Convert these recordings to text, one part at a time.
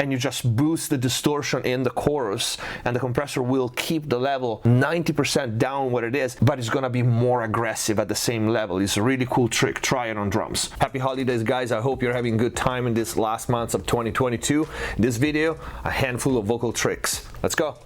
and you just boost the distortion in the chorus, and the compressor will keep the level 90% down what it is, but it's gonna be more aggressive at the same level. It's a really cool trick. Try it on drums. Happy holidays, guys. I hope you're having a good time in this last months of 2022. In this video, a handful of vocal tricks. Let's go.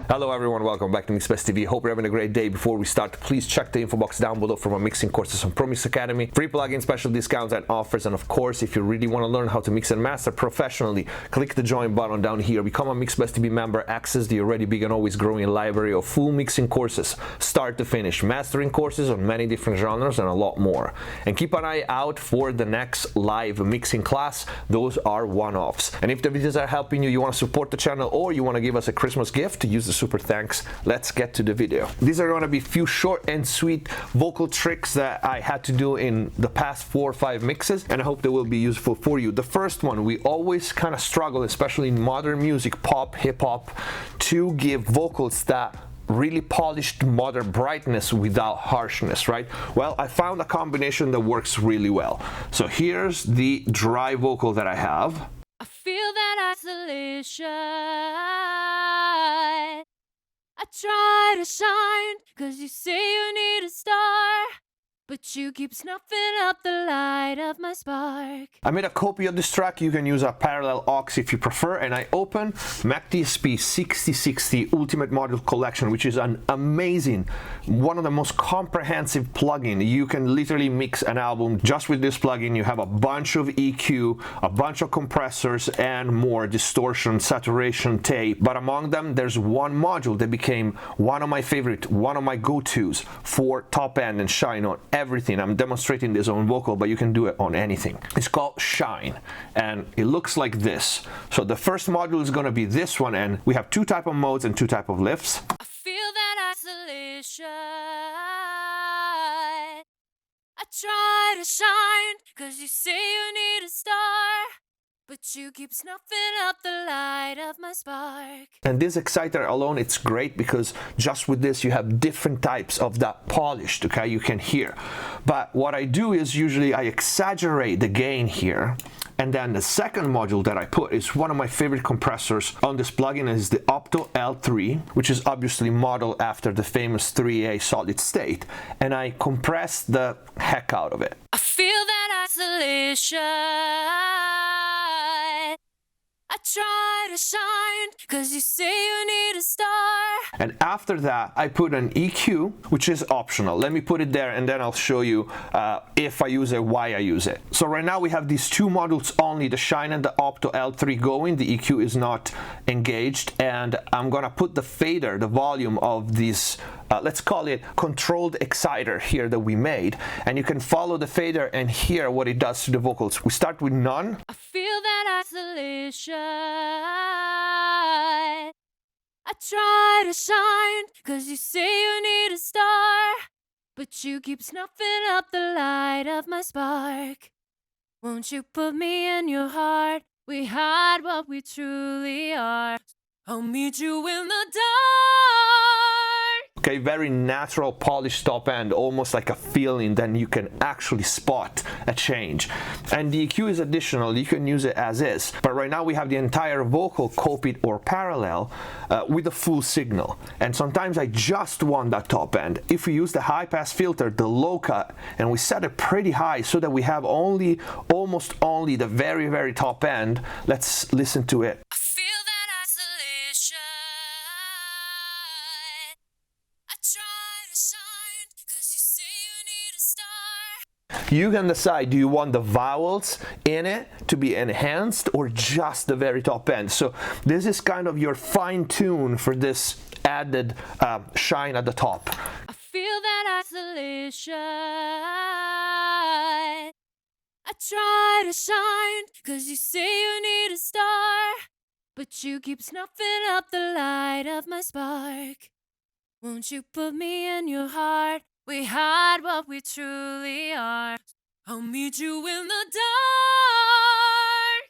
Hello everyone, welcome back to MixBest TV. Hope you're having a great day. Before we start, please check the info box down below for my mixing courses on Pro Mix Academy, free plugin special discounts and offers, and of course, if you really want to learn how to mix and master professionally, click the join button down here. Become a MixBest TV member, access the already big and always growing library of full mixing courses, start to finish, mastering courses on many different genres and a lot more. And keep an eye out for the next live mixing class. Those are one-offs. And if the videos are helping you, you want to support the channel, or you want to give us a Christmas gift, to use the super thanks. Let's get to the video. These are going to be few short and sweet vocal tricks that I had to do in the past 4 or 5 mixes, and I hope they will be useful for you. The first one, we always kind of struggle, especially in modern music, pop, hip-hop, to give vocals that really polished modern brightness without harshness, right? Well, I found a combination that works really well. So here's the dry vocal that I have. I feel that isolation. I try to shine, 'cause you say you need a star, but you keep snuffing out the light of my spark. I made a copy of this track. You can use a parallel aux if you prefer, and I open Mac DSP 6060 Ultimate Module Collection, which is an amazing, one of the most comprehensive plugin. You can literally mix an album just with this plugin. You have a bunch of EQ, a bunch of compressors, and more distortion, saturation, tape. But among them, there's one module that became one of my favorite, one of my go-tos for top end and shine on everything. I'm demonstrating this on vocal, but you can do it on anything. It's called Shine, and it looks like this. So the first module is going to be this one, and we have 2 type of modes and 2 type of lifts. I feel that isolation. I try to shine, 'cause you say you need a star, but you keep snuffing out the light of my spark. And this exciter alone, it's great because just with this you have different types of that polished, okay, you can hear. But what I do is usually I exaggerate the gain here, and then the second module that I put is one of my favorite compressors on this plugin, is the Opto L3, which is obviously modeled after the famous 3A solid state, and I compress the heck out of it. I feel that isolation. I try to shine, 'cause you say you need a star. And after that, I put an EQ, which is optional. Let me put it there, and then I'll show you if I use it, why I use it. So right now we have these 2 modules only, the Shine and the Opto L3 going. The EQ is not engaged, and I'm gonna put the fader, the volume of this, let's call it controlled exciter here that we made, and you can follow the fader and hear what it does to the vocals. We start with none. I feel that isolation. I try to shine, 'cause you say you need a star, but you keep snuffing out the light of my spark. Won't you put me in your heart? We hide what we truly are. I'll meet you in the dark. Okay, very natural polished top end, almost like a feeling, then you can actually spot a change. And the EQ is additional, you can use it as is. But right now we have the entire vocal copied or parallel with a full signal. And sometimes I just want that top end. If we use the high pass filter, the low cut, and we set it pretty high so that we have almost only the very, very top end, let's listen to it. I feel that isolation. I try to shine, 'cause you say you need a star. You can decide, do you want the vowels in it to be enhanced or just the very top end? So this is kind of your fine tune for this added shine at the top. I feel that isolation. I try to shine, 'cause you say you need a star, but you keep snuffing out the light of my spark. Won't you put me in your heart? We hide what we truly are. I'll meet you in the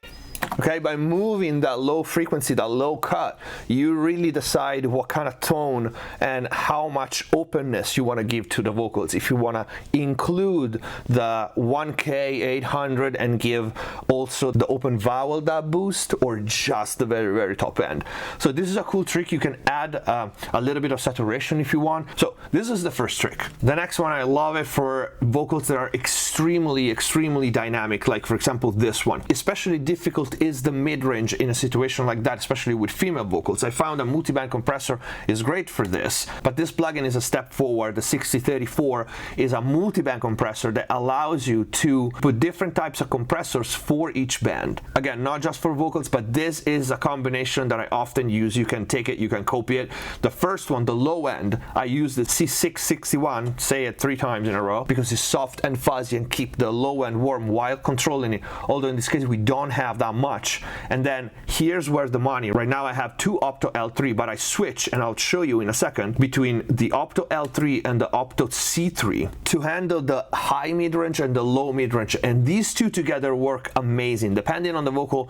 dark. Okay, by moving that low frequency, that low cut, you really decide what kind of tone and how much openness you want to give to the vocals. If you want to include the 1K 800 and give also the open vowel that boost, or just the very, very top end. So this is a cool trick. You can add a little bit of saturation if you want. So this is the first trick. The next one, I love it for vocals that are extremely, extremely dynamic, like for example this one. Especially difficult is the mid-range in a situation like that, especially with female vocals. I found a multiband compressor is great for this, but this plugin is a step forward. The 6034 is a multiband compressor that allows you to put different types of compressors for each band. Again, not just for vocals, but this is a combination that I often use. You can take it, you can copy it. The first one, the low end, I use the C661, say it 3 times in a row, because it's soft and fuzzy and keep the low end warm while controlling it. Although in this case we don't have that much. And then here's where the money. Right now I have 2 Opto L3, but I switch, and I'll show you in a second, between the Opto L3 and the Opto C3 to handle the high mid-range and the low mid-range. And these two together work amazing. Depending on the vocal,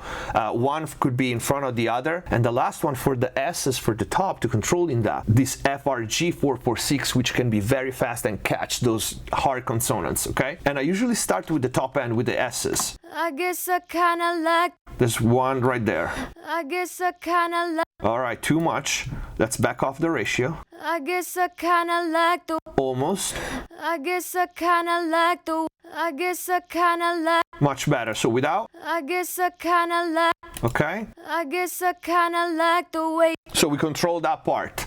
one could be in front of the other. And the last one for the S's for the top to controlling that. This FRG 446, which can be very fast and catch those hard consonants, okay? And I usually start with the top end with the S's. I guess I kinda like. There's one right there. I guess I kinda like. All right, too much. Let's back off the ratio. I guess I kinda like the. Almost. I guess I kinda like the. I guess I kinda like. Much better. So without. I guess I kinda like. Okay. I guess I kinda like the way. So we control that part.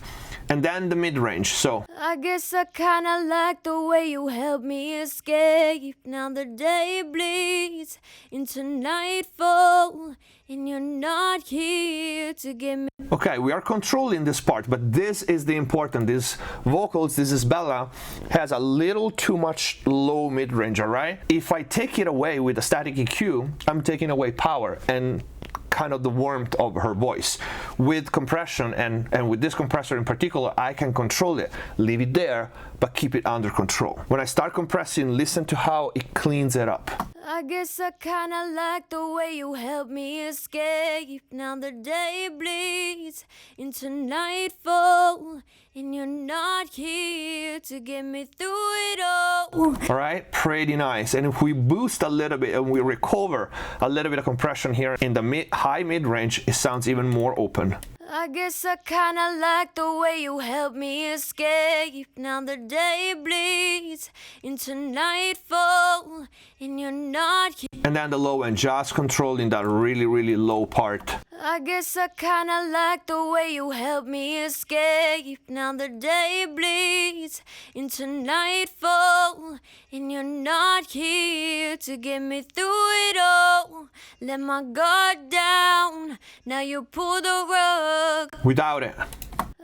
And then the mid-range, so. I guess I kinda like the way you help me escape. Now the day bleeds into nightfall, and you're not here to get me. Okay, we are controlling this part, but this is the important. This vocals, this is Bella, has a little too much low mid-range, all right? If I take it away with a static EQ, I'm taking away power and kind of the warmth of her voice. With compression and with this compressor in particular, I can control it, leave it there, but keep it under control. When I start compressing, listen to how it cleans it up. I guess I kinda like the way you help me escape. Now the day bleeds into nightfall, and you're not here to get me through it all. All right, pretty nice. And if we boost a little bit and we recover a little bit of compression here in the high mid range, it sounds even more open. I guess I kinda like the way you help me escape. Now the day bleeds into nightfall, and you're not here. And then the low end, just controlling that really, really low part. I guess I kinda like the way you help me escape. Now the day bleeds into nightfall, and you're not here to get me through it all. Let my guard down, now you pull the rug. Without it.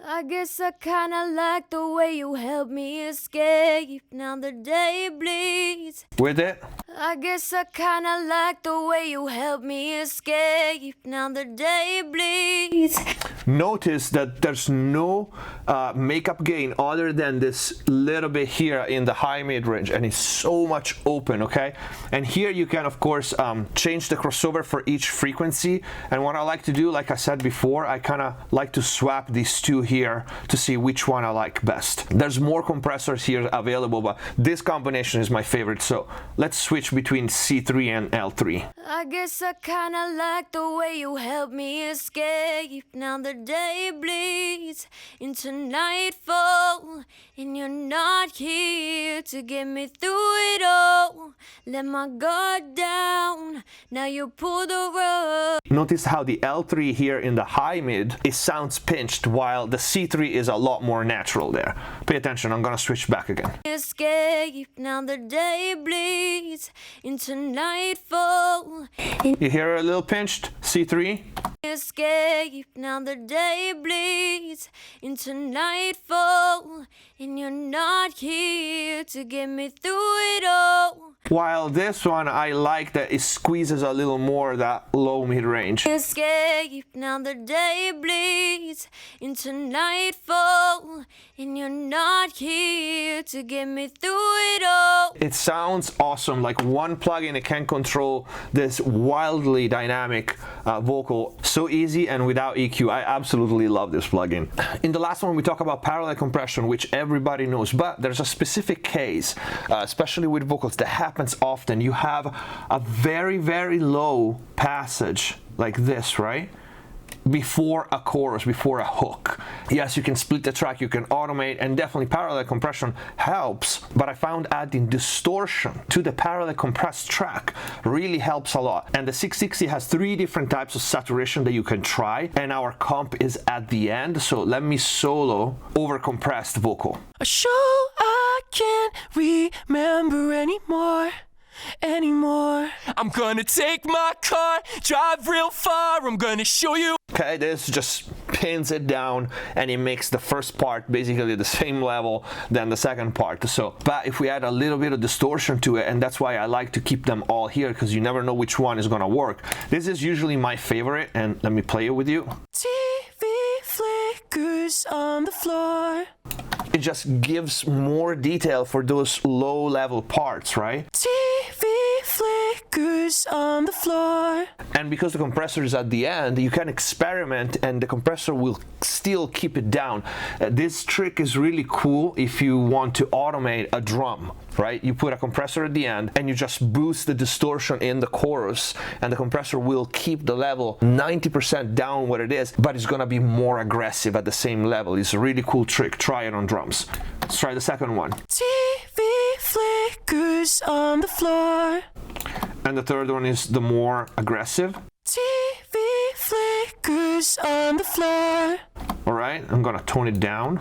I guess I kinda like the way you help me escape. Now the day bleeds. With it. I guess I kinda like the way you help me escape. Now the day bleeds. Notice that there's no makeup gain other than this little bit here in the high mid range, and it's so much open, okay? And here you can of course change the crossover for each frequency. And what I like to do, like I said before, I kind of like to swap these two here to see which one I like best. There's more compressors here available, but this combination is my favorite. So let's switch between C3 and L3. I guess I kinda like the way you help me escape. Now the day bleeds into nightfall, and you're not here to get me through it all. Let my guard down, now you pull the rug. Notice how the L3 here in the high mid, it sounds pinched, while the C3 is a lot more natural there. Pay attention, I'm gonna switch back again. Escape, now the day bleeds into nightfall. You hear a little pinched, C3? Escape, now the day bleeds into nightfall, and you're not here to get me through it all. while this one I like that it squeezes a little more that low mid-range. Escape, now the day bleeds into nightfall, and you're not here to get me through it all. It sounds awesome, like one plugin it can control this wildly dynamic vocal so easy and without EQ. I absolutely love this plugin. In the last one we talk about parallel compression, which everybody knows, but there's a specific case, especially with vocals, that happens often. You have a very, very low passage like this, right? Before a chorus, before a hook. Yes, you can split the track, you can automate, and definitely parallel compression helps, but I found adding distortion to the parallel compressed track really helps a lot. And the 660 has 3 different types of saturation that you can try, and our comp is at the end, so let me solo over compressed vocal. A show I can't remember anymore. I'm gonna take my car, drive real far, I'm gonna show you. Okay, this just pins it down and it makes the first part basically the same level than the second part. So, but if we add a little bit of distortion to it, and that's why I like to keep them all here, because you never know which one is gonna work. This is usually my favorite, and let me play it with you. TV flickers on the floor. It just gives more detail for those low level parts, right? TV flickers on the floor. And because the compressor is at the end, you can experiment and the compressor will still keep it down. This trick is really cool if you want to automate a drum, right? You put a compressor at the end and you just boost the distortion in the chorus, and the compressor will keep the level 90% down what it is, but it's gonna be more aggressive at the same level. It's a really cool trick. Try it on drums. Let's try the second one. TV flickers on the floor. And the third one is the more aggressive. TV flickers on the floor. All right, I'm gonna tone it down.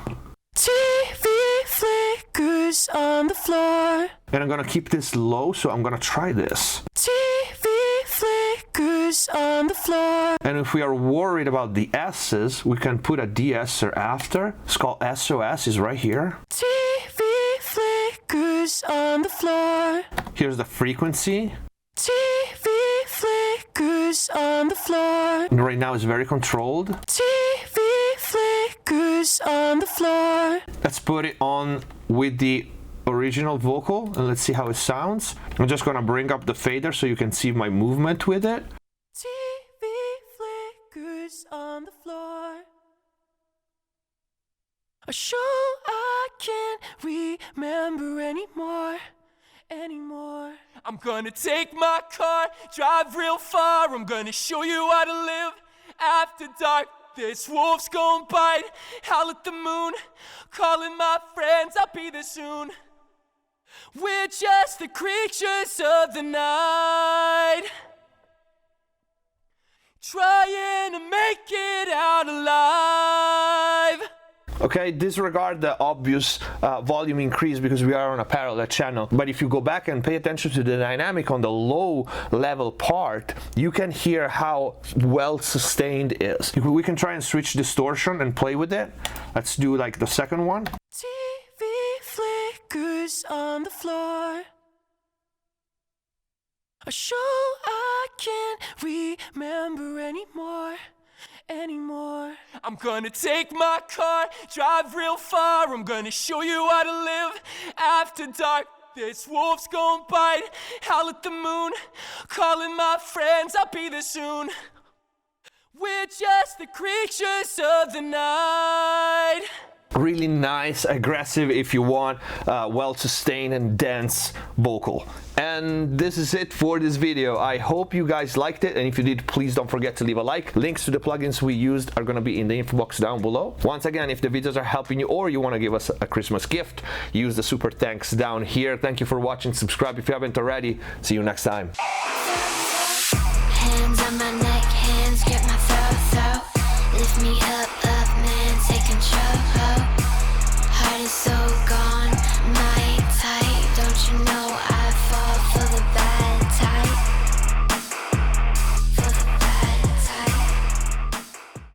TV flickers on the floor. And I'm gonna keep this low, so I'm gonna try this. TV flickers on the floor. And if we are worried about the S's, we can put a de-esser after. It's called SOS, is right here. TV flickers on the floor. Here's the frequency. TV flickers on the floor. And right now it's very controlled. TV flickers on the floor. Let's put it on with the original vocal and let's see how it sounds. I'm just gonna bring up the fader so you can see my movement with it. TV flickers on the floor. A show I can't remember anymore. I'm gonna take my car, drive real far, I'm gonna show you how to live after dark. This wolf's gon' bite, howl at the moon, calling my friends, I'll be there soon. We're just the creatures of the night, trying to make it out alive. Okay, disregard the obvious volume increase because we are on a parallel channel. But if you go back and pay attention to the dynamic on the low level part, you can hear how well sustained it is. We can try and switch distortion and play with it. Let's do like the second one. TV flickers on the floor. A show I can't remember anymore. I'm gonna take my car, drive real far, I'm gonna show you how to live after dark. This wolf's gon' bite, howl at the moon, calling my friends, I'll be there soon. We're just the creatures of the night. Really nice, aggressive if you want, well-sustained and dense vocal. And this is it for this video. I hope you guys liked it, and if you did, please don't forget to leave a like. Links to the plugins we used are going to be in the info box down below. Once again, if the videos are helping you or you want to give us a Christmas gift, use the super thanks down here. Thank you for watching. Subscribe if you haven't already. See you next time. Hands on my neck, hands grip my throat. Lift me up, man, take control. Heart is so